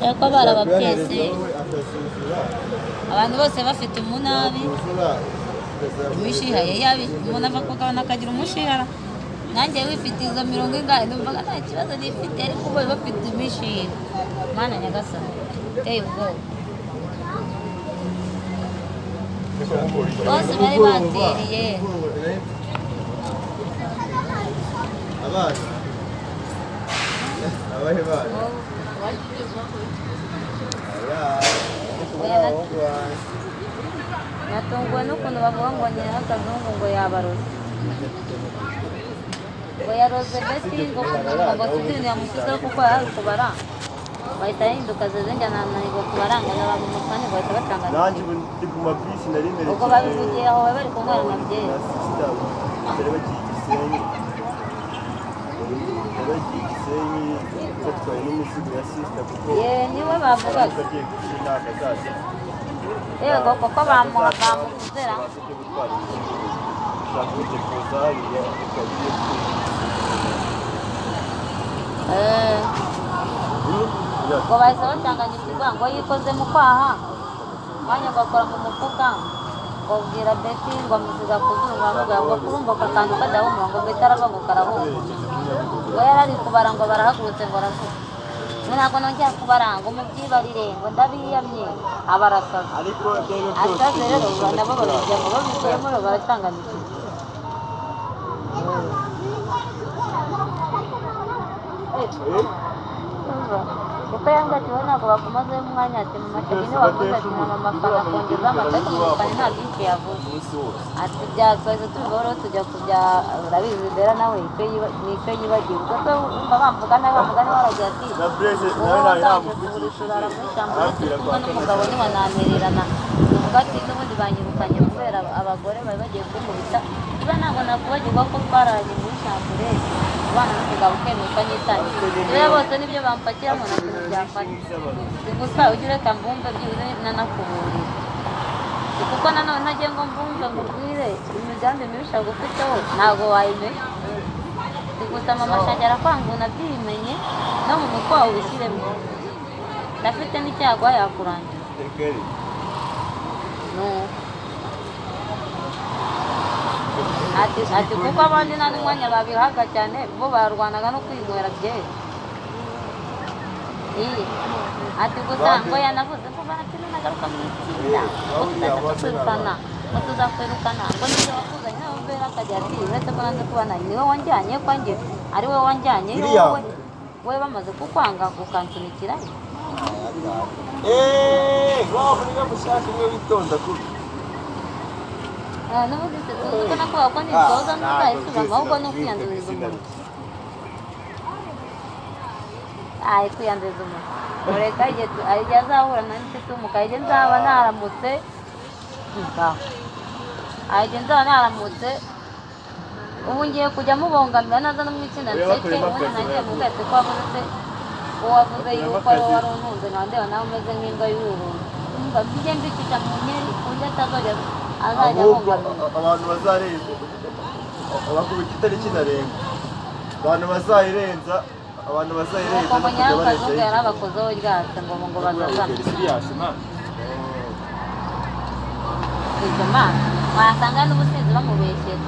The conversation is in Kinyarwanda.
Cyako barababyese abantu bose bafite umunabi imishiha yabi umuntu ava kugabana akagira umushihara nanjye wifite izo 70 ndumvaga nta kibazo nifite ariko bo bafite imishiha mana nyagasani teye ubwoba bose bari batiriye abana abahe bana natunguwe n'ukuntu bavuga ngo nyina n'akazungu ngo yabaroze ngo yaroze mbese ngo kugira ngo sibiri yamusizeho kuko yari kubara bahita yahinduka zezenjya nananirwa kubaranganya abantu mukanya bahita batangana nanjye ndi ku mabisi nari mbere ubwo babivugiye aho bari kumwana na byeyi bari bagiye Gisenyi batwaye n'imizigo ya sisita kuko niwe bavugaga yego kuko bamuvuzera ngo bahise batanganyikirwa ngo yikoze mu kwaha mwanya ugakora mu mufuka ngo bwira Betty ngo amusiga kuzungu avuga ngo kurumva ko akantu kadahumura ngo Betty arava ngo karahumura ngo yarari kubara ngo barahagurutse ngo aravuga ntabwo nongera kubara ngo mubyibarire ngo ndabiyamye abarasaza asaze rero nabo barajya ngo babikuyemo baratanganyikirwa kuko yangatiwe ntabwo bakumaze umwanya ati mu matege niwe wavuze ati nta mafaranga akongeza amateka mu mufani nta byinshi yavuze ati byatwaze tubiboro tujya kujya urabizi dera nawe nicyo yibagiwe ubwo se umva bavuga nawe bavuga niwe waragira ati uwo wataje kugurisha urara muri shyamba kumwe n'umugabo ntibanantererana uvuga ati n'ubundi banyirukanye kubera abagore bari bagiye kumubita niba ntabwo nakubagirwa ko twararanye muri shambure abana n'umugabo ukemuka nyitangira rero bose nibyo bampakiramo na kintu byafata gusa ugire reka mbumve byibuze nanakuburira kuko nanone ntagiye ngo mbumve ngo ubwire imigambi mibisha gufiteho ntabwo wayimenya gusa mama shange arakwanguna byimenye no mu mutwe wawe ubishyiremo ndafite n'icyago yakurangira ati kuko abandi nta n'umwanya babihaga cyane bo barwanaga no kwinywera byeri ati gusa ngo yanavuze ko baratina nagaruka mu itsinda ngo tuzakwirukana ngo niyo wakuzanye nawe mbere akajya ati uretse ko nanze kubana niwe wanjyanye ko njye ari we wanjyanye wowe bamaze kukwanga ukansunikira waba niba mushaka umwe witonda kuri n'ubundi se tuzi ko nakubaha ko nitoza ntuzayisubamo ahubwo ni ukwiyanduza umuntu kwiyanduza umuntu mureka igihe azahura na n'inshuti umuka igihe nzaba naramutse ubu ngiye kujya mubongamira naza no mu itsinda nseke ubundi nagiye mu bwese ko wavuze se uwo wavuze yuko ari wowe wari untunze nawe ndeba nawe umeze nk'imbwa y'ururundu bijye mbicisha mu nkeri ku buryo atazajya ahubwo abantu bazarenza abakubita itari kinarenga abantu bazayirenza nuko ngo nyirakazungu yari abakozeho ryatse ngo bazazana ibyo mana wasanga n'ubusinzi bamubeshyera